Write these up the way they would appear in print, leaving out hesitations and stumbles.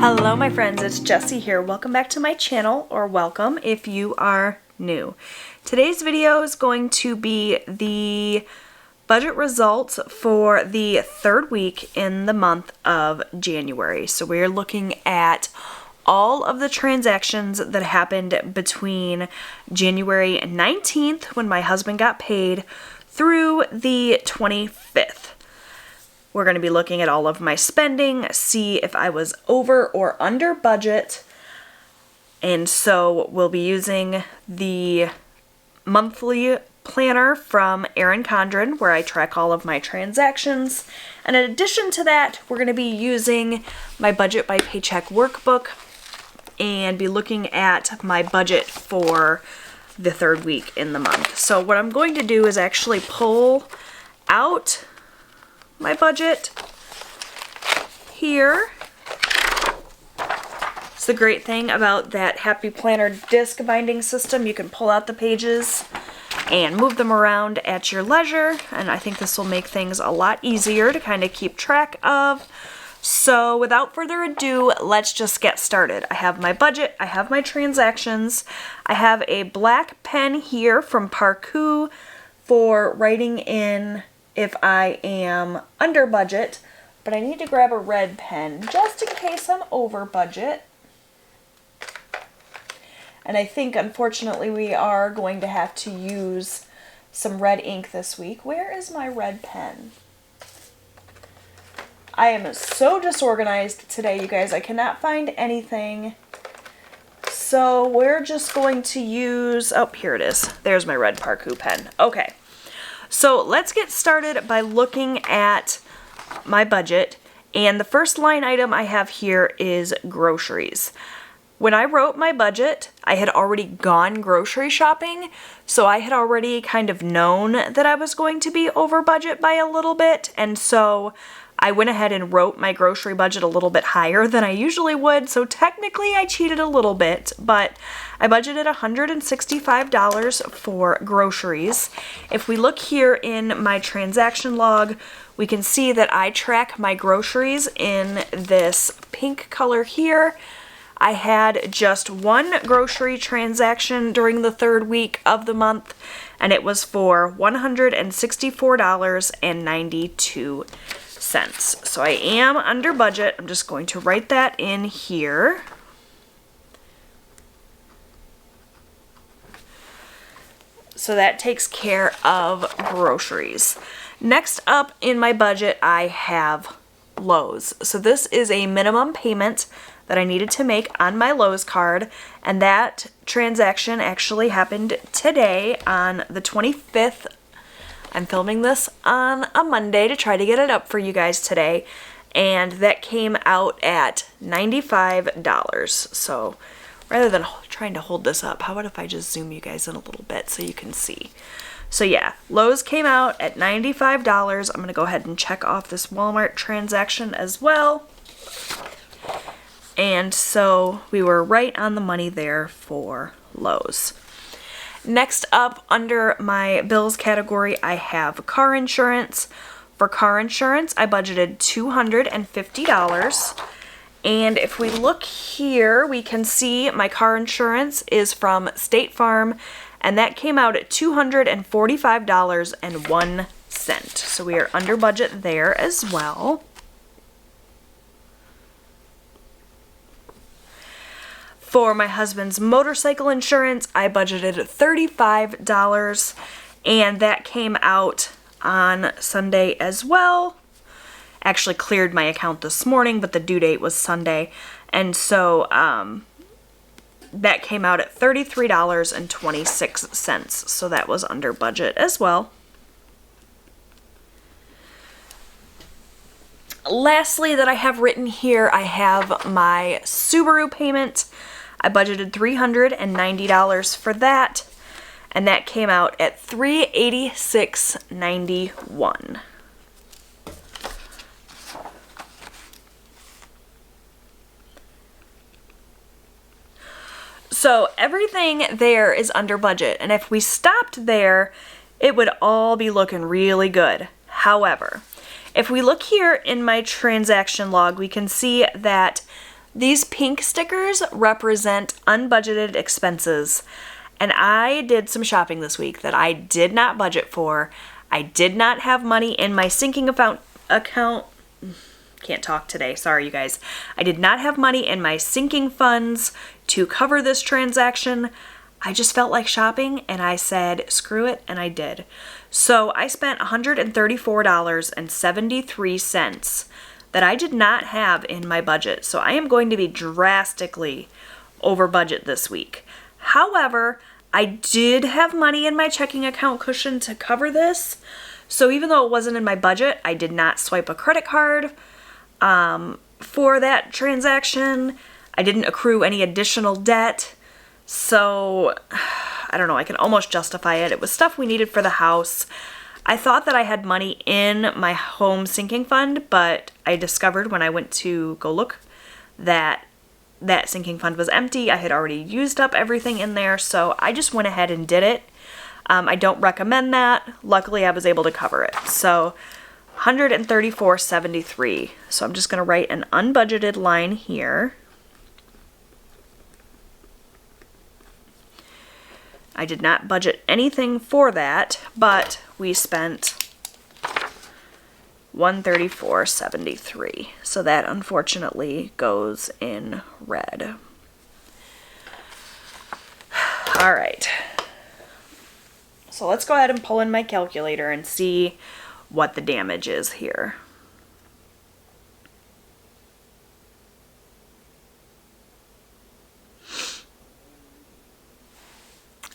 Hello my friends, it's Jessie here. Welcome back to my channel, or welcome if you are new. Today's video is going to be the budget results for the third week in the month of January. So we're looking at all of the transactions that happened between January 19th, when my husband got paid, through the 25th. We're going to be looking at all of my spending, see if I was over or under budget. And so we'll be using the monthly planner from Erin Condren, where I track all of my transactions. And in addition to that, we're going to be using my budget by paycheck workbook and be looking at my budget for the third week in the month. So what I'm going to do is actually pull out my budget here. It's the great thing about that Happy Planner disc binding system. You can pull out the pages and move them around at your leisure, and I think this will make things a lot easier to kind of keep track of. So without further ado, let's just get started. I have my budget, I have my transactions, I have a black pen here from Parkoo for writing in if I am under budget, but I need to grab a red pen just in case I'm over budget. And I think, unfortunately, we are going to have to use some red ink this week. Where is my red pen? I am so disorganized today, you guys. I cannot find anything. So we're just going to use, oh, here it is. There's my red Parkoo pen. Okay. So let's get started by looking at my budget, and the first line item I have here is groceries. When I wrote my budget, I had already gone grocery shopping, so I had already kind of known that I was going to be over budget by a little bit, and so I went ahead and wrote my grocery budget a little bit higher than I usually would, so technically I cheated a little bit, but I budgeted $165 for groceries. If we look here in my transaction log, we can see that I track my groceries in this pink color here. I had just one grocery transaction during the third week of the month, and it was for $164.92. So I am under budget. I'm just going to write that in here. So that takes care of groceries. Next up in my budget, I have Lowe's. So this is a minimum payment that I needed to make on my Lowe's card, and that transaction actually happened today on the 25th. I'm filming this on a Monday to try to get it up for you guys today, and that came out at $95. So rather than trying to hold this up, how about if I just zoom you guys in a little bit so you can see? So yeah, Lowe's came out at $95. I'm going to go ahead and check off this Walmart transaction as well. And so we were right on the money there for Lowe's. Next up, under my bills category, I have car insurance. For car insurance, I budgeted $250. And if we look here, we can see my car insurance is from State Farm, and that came out at $245.01. So we are under budget there as well. For my husband's motorcycle insurance, I budgeted $35, and that came out on Sunday as well. Actually cleared my account this morning, but the due date was Sunday, and so that came out at $33.26, so that was under budget as well. Lastly, that I have written here, I have my Subaru payment. I budgeted $390 for that, and that came out at $386.91. So everything there is under budget, and if we stopped there, it would all be looking really good. However, if we look here in my transaction log, we can see that These pink stickers represent unbudgeted expenses, and I did some shopping this week that I did not budget for. I did not have money in my sinking account. Can't talk today. Sorry, you guys. I did not have money in my sinking funds to cover this transaction. I just felt like shopping, and I said, screw it, and I did. So I spent $134.73 that I did not have in my budget. So I am going to be drastically over budget this week. However, I did have money in my checking account cushion to cover this. So even though it wasn't in my budget, I did not swipe a credit card for that transaction. I didn't accrue any additional debt. So I don't know, I can almost justify it. It was stuff we needed for the house. I thought that I had money in my home sinking fund, but I discovered when I went to go look that that sinking fund was empty. I had already used up everything in there, so I just went ahead and did it. I don't recommend that. Luckily, I was able to cover it. So $134.73. So I'm just going to write an unbudgeted line here. I did not budget anything for that, but we spent $134.73. So that unfortunately goes in red. All right. So let's go ahead and pull in my calculator and see what the damage is here.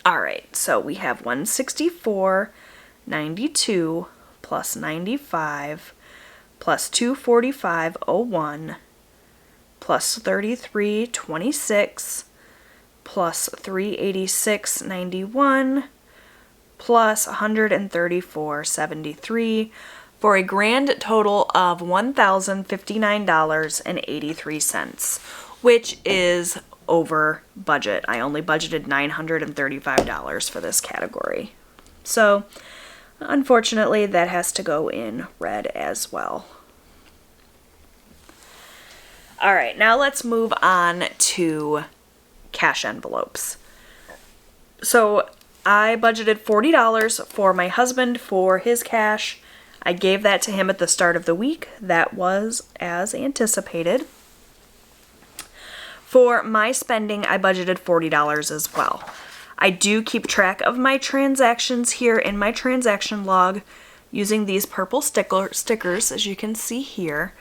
All right, so we have 164.92 plus 95 plus 245.01 plus 33.26 plus 386.91 plus 134.73 for a grand total of $1,059.83, which is over budget. I only budgeted $935 for this category. So unfortunately, that has to go in red as well. All right, now let's move on to cash envelopes. So I budgeted $40 for my husband for his cash. I gave that to him at the start of the week. That was as anticipated. For my spending, I budgeted $40 as well. I do keep track of my transactions here in my transaction log using these purple stickers, as you can see here.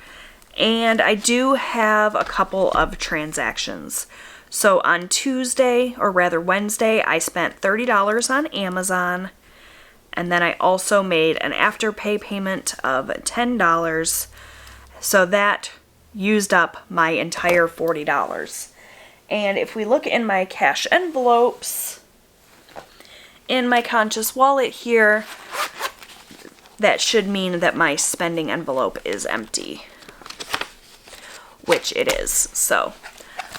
And I do have a couple of transactions. So on Tuesday, or rather Wednesday, I spent $30 on Amazon. And then I also made an Afterpay payment of $10. So that used up my entire $40. And if we look in my cash envelopes, in my conscious wallet here, that should mean that my spending envelope is empty, which it is. So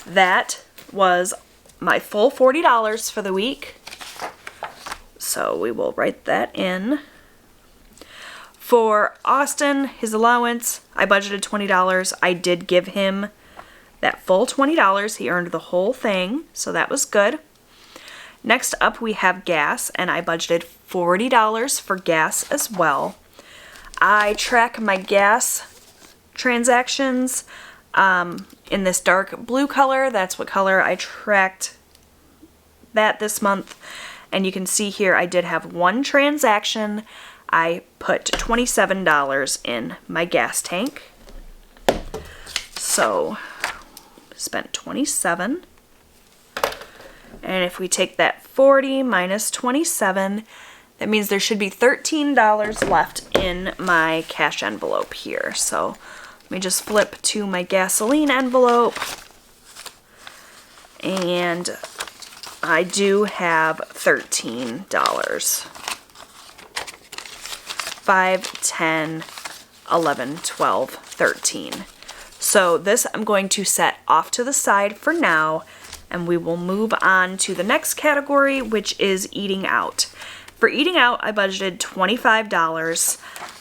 that was my full $40 for the week. So we will write that in. For Austin, his allowance, I budgeted $20. I did give him that full $20. He earned the whole thing, so that was good. Next up, we have gas, and I budgeted $40 for gas as well. I track my gas transactions in this dark blue color. That's what color I tracked that this month. And you can see here I did have one transaction. I put $27 in my gas tank. So spent $27. And if we take that 40 minus 27, that means there should be $13 left in my cash envelope here. So let me just flip to my gasoline envelope. And I do have $13. 5, 10, 11, 12, 13. So this I'm going to set off to the side for now, and we will move on to the next category, which is eating out. For eating out, I budgeted $25.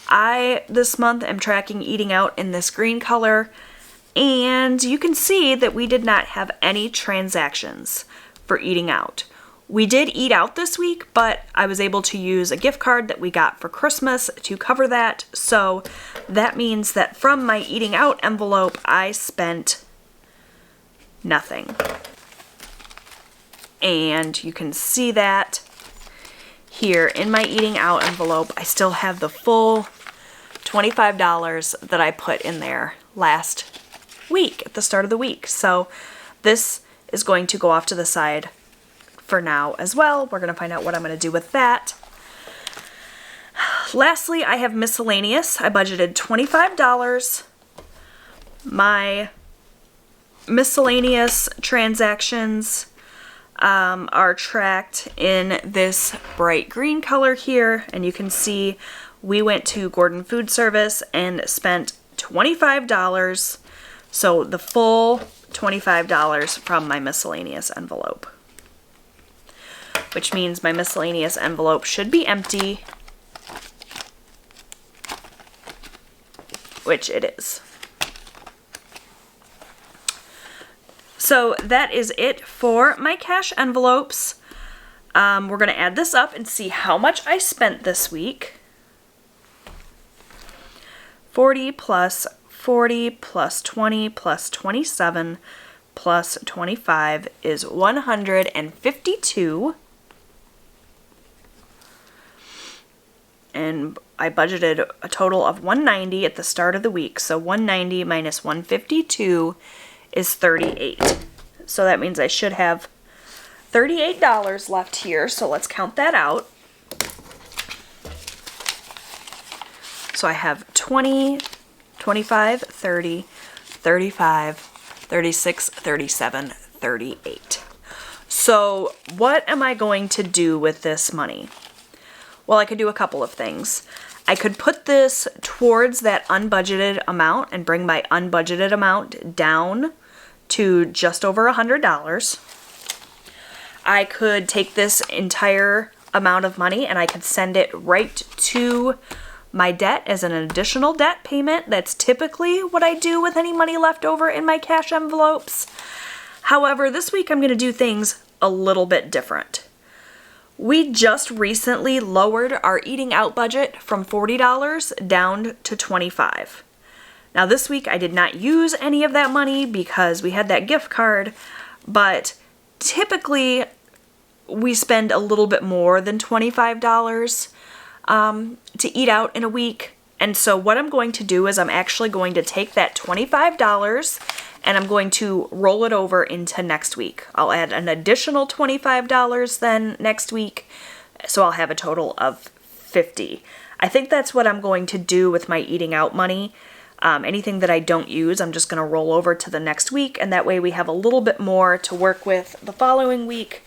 I, this month, am tracking eating out in this green color. And you can see that we did not have any transactions for eating out. We did eat out this week, but I was able to use a gift card that we got for Christmas to cover that. So that means that from my eating out envelope, I spent nothing. And you can see that here in my eating out envelope. I still have the full $25 that I put in there last week at the start of the week. So this is going to go off to the side for now as well. We're going to find out what I'm going to do with that. Lastly, I have miscellaneous. I budgeted $25. My miscellaneous transactions are tracked in this bright green color here, and you can see we went to Gordon Food Service and spent $25. So the full $25 from my miscellaneous envelope, which means my miscellaneous envelope should be empty, which it is. So that is it for my cash envelopes. We're going to add this up and see how much I spent this week. 40 plus 40 plus 20 plus 27 plus 25 is 152. And I budgeted a total of 190 at the start of the week. So 190 minus 152 is 38. So that means I should have $38 left here. So let's count that out. So I have 20, 25, 30, 35, 36, 37, 38. So what am I going to do with this money? Well, I could do a couple of things. I could put this towards that unbudgeted amount and bring my unbudgeted amount down to just over $100. I could take this entire amount of money and I could send it right to my debt as an additional debt payment. That's typically what I do with any money left over in my cash envelopes. However, this week I'm going to do things a little bit different. We just recently lowered our eating out budget from $40 down to $25. Now this week I did not use any of that money because we had that gift card, but typically we spend a little bit more than $25 to eat out in a week. And so what I'm going to do is I'm actually going to take that $25 and I'm going to roll it over into next week. I'll add an additional $25 then next week, so I'll have a total of $50. I think that's what I'm going to do with my eating out money. Anything that I don't use, I'm just going to roll over to the next week, and that way we have a little bit more to work with the following week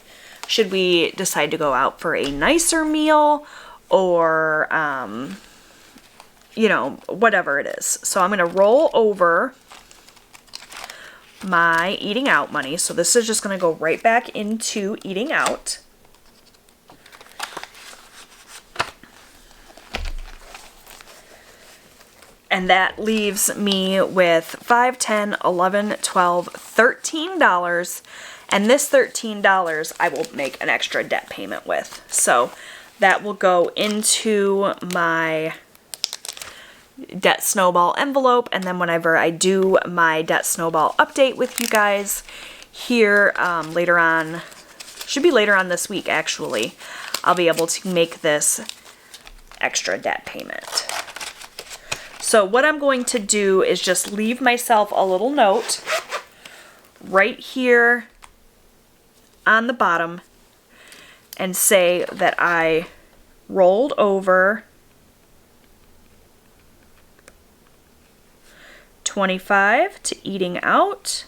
should we decide to go out for a nicer meal or, you know, whatever it is. So I'm going to roll over my eating out money. So this is just going to go right back into eating out. And that leaves me with $5, $10, $11, $12, $13. And this $13 I will make an extra debt payment with. So that will go into my debt snowball envelope, and then whenever I do my debt snowball update with you guys here later on, should be later on this week actually, I'll be able to make this extra debt payment. So what I'm going to do is just leave myself a little note right here on the bottom and say that I rolled over $25 to eating out,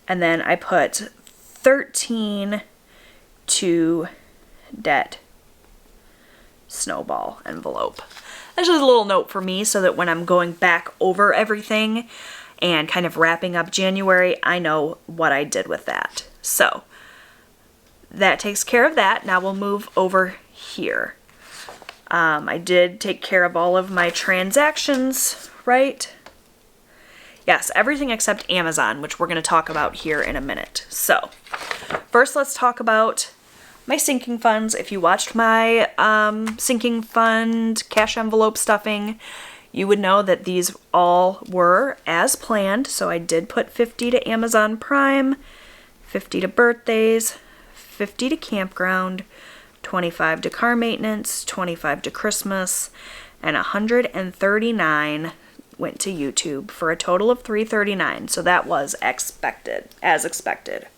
and then I put 13 to debt snowball envelope. That's just a little note for me so that when I'm going back over everything and kind of wrapping up January, I know what I did with that. So that takes care of that. Now we'll move over here. I did take care of all of my transactions, right? Yes, everything except Amazon, which we're going to talk about here in a minute. So, first let's talk about my sinking funds. If you watched my sinking fund cash envelope stuffing, you would know that these all were as planned. So I did put 50 to Amazon Prime, 50 to birthdays, 50 to campground, 25 to car maintenance, 25 to Christmas, and 139 went to YouTube for a total of $339. So that was expected, as expected.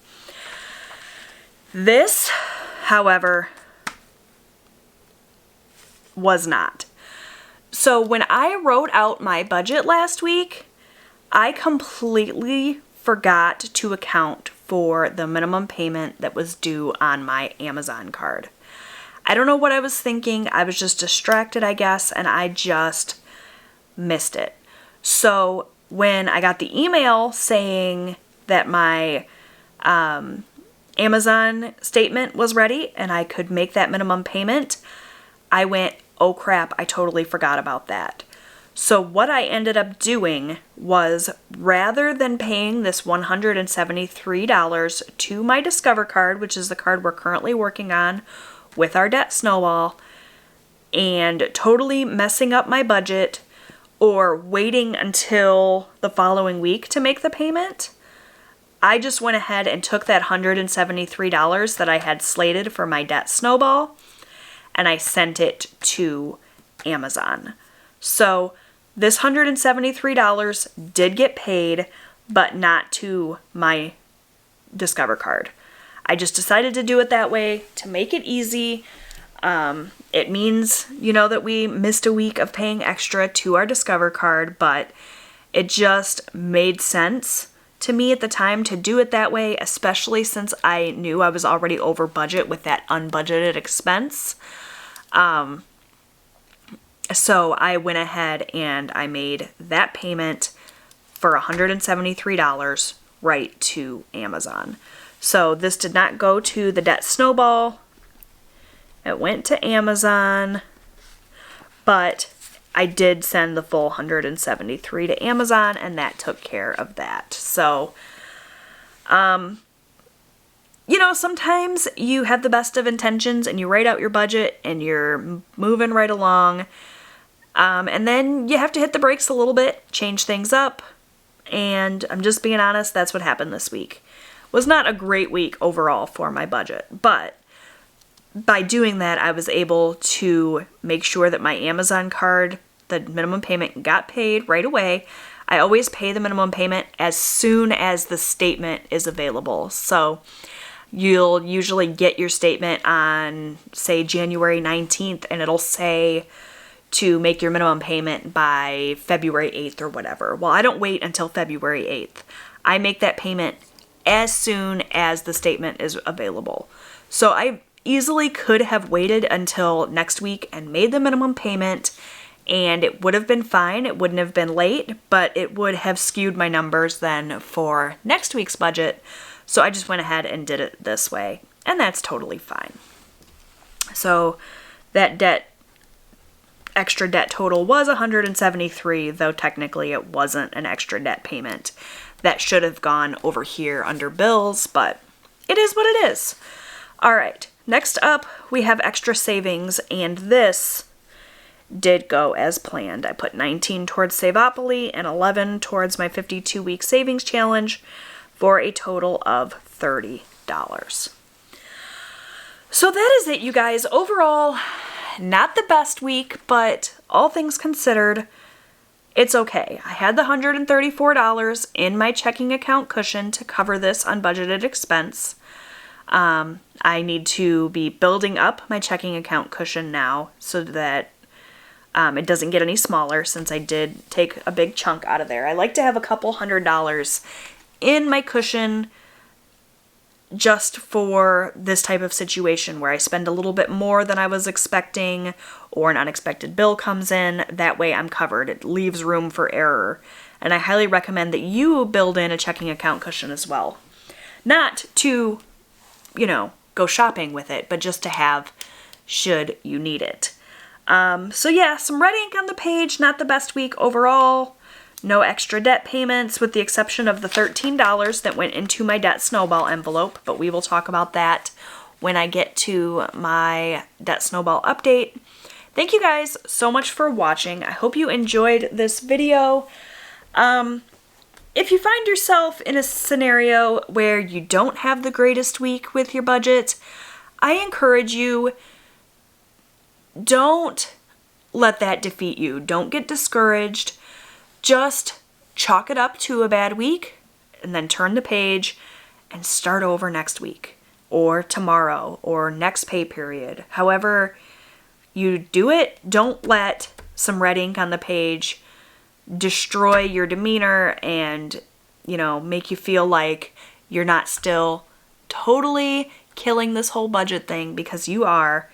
This, however, was not. So when I wrote out my budget last week, I completely forgot to account for the minimum payment that was due on my Amazon card. I don't know what I was thinking. I was just distracted, I guess, and I just missed it. So when I got the email saying that my Amazon statement was ready and I could make that minimum payment, I went, oh crap, I totally forgot about that. So what I ended up doing was, rather than paying this $173 to my Discover card, which is the card we're currently working on with our debt snowball, and totally messing up my budget or waiting until the following week to make the payment, I just went ahead and took that $173 that I had slated for my debt snowball and I sent it to Amazon. So this $173 did get paid, but not to my Discover card. I just decided to do it that way to make it easy. It means, that we missed a week of paying extra to our Discover card, but it just made sense to me at the time to do it that way, especially since I knew I was already over budget with that unbudgeted expense. So I went ahead and I made that payment for $173 right to Amazon. So this did not go to the debt snowball. It went to Amazon, but I did send the full $173 to Amazon, and that took care of that. So, sometimes you have the best of intentions and you write out your budget and you're moving right along, and then you have to hit the brakes a little bit, change things up, and I'm just being honest, that's what happened this week. It was not a great week overall for my budget, but by doing that, I was able to make sure that my Amazon card, the minimum payment, got paid right away. I always pay the minimum payment as soon as the statement is available. So you'll usually get your statement on, say, January 19th, and it'll say to make your minimum payment by February 8th or whatever. Well, I don't wait until February 8th. I make that payment as soon as the statement is available. So I easily could have waited until next week and made the minimum payment, and it would have been fine. It wouldn't have been late, but it would have skewed my numbers then for next week's budget. So I just went ahead and did it this way, and that's totally fine. So that extra debt total was $173, though technically it wasn't an extra debt payment. That should have gone over here under bills, but it is what it is. All right. Next up, we have extra savings, and this did go as planned. I put 19 towards Savopoly and 11 towards my 52-week savings challenge for a total of $30. So that is it, you guys. Overall, not the best week, but all things considered, it's okay. I had the $134 in my checking account cushion to cover this unbudgeted expense. I need to be building up my checking account cushion now so that it doesn't get any smaller, since I did take a big chunk out of there. I like to have a couple $100 in my cushion just for this type of situation where I spend a little bit more than I was expecting, or an unexpected bill comes in. That way I'm covered. It leaves room for error. And I highly recommend that you build in a checking account cushion as well. Not to, go shopping with it, but just to have should you need it. So yeah, some red ink on the page, not the best week overall. No extra debt payments with the exception of the $13 that went into my debt snowball envelope, but we will talk about that when I get to my debt snowball update. Thank you guys so much for watching. I hope you enjoyed this video. If you find yourself in a scenario where you don't have the greatest week with your budget, I encourage you, don't let that defeat you. Don't get discouraged. Just chalk it up to a bad week and then turn the page and start over next week or tomorrow or next pay period. However you do it, don't let some red ink on the page destroy your demeanor and, you know, make you feel like you're not still totally killing this whole budget thing, because you are.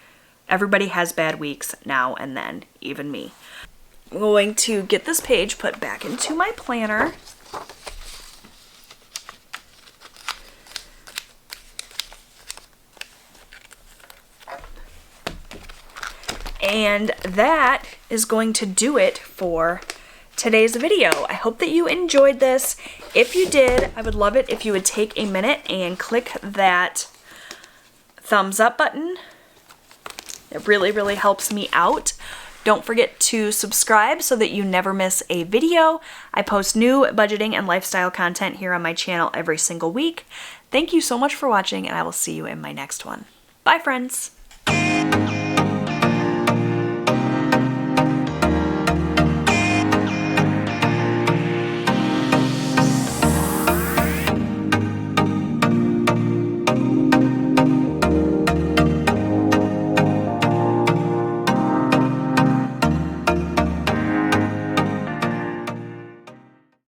Everybody has bad weeks now and then, even me. I'm going to get this page put back into my planner. And that is going to do it for today's video. I hope that you enjoyed this. If you did, I would love it if you would take a minute and click that thumbs up button. It really, really helps me out. Don't forget to subscribe so that you never miss a video. I post new budgeting and lifestyle content here on my channel every single week. Thank you so much for watching, and I will see you in my next one. Bye, friends.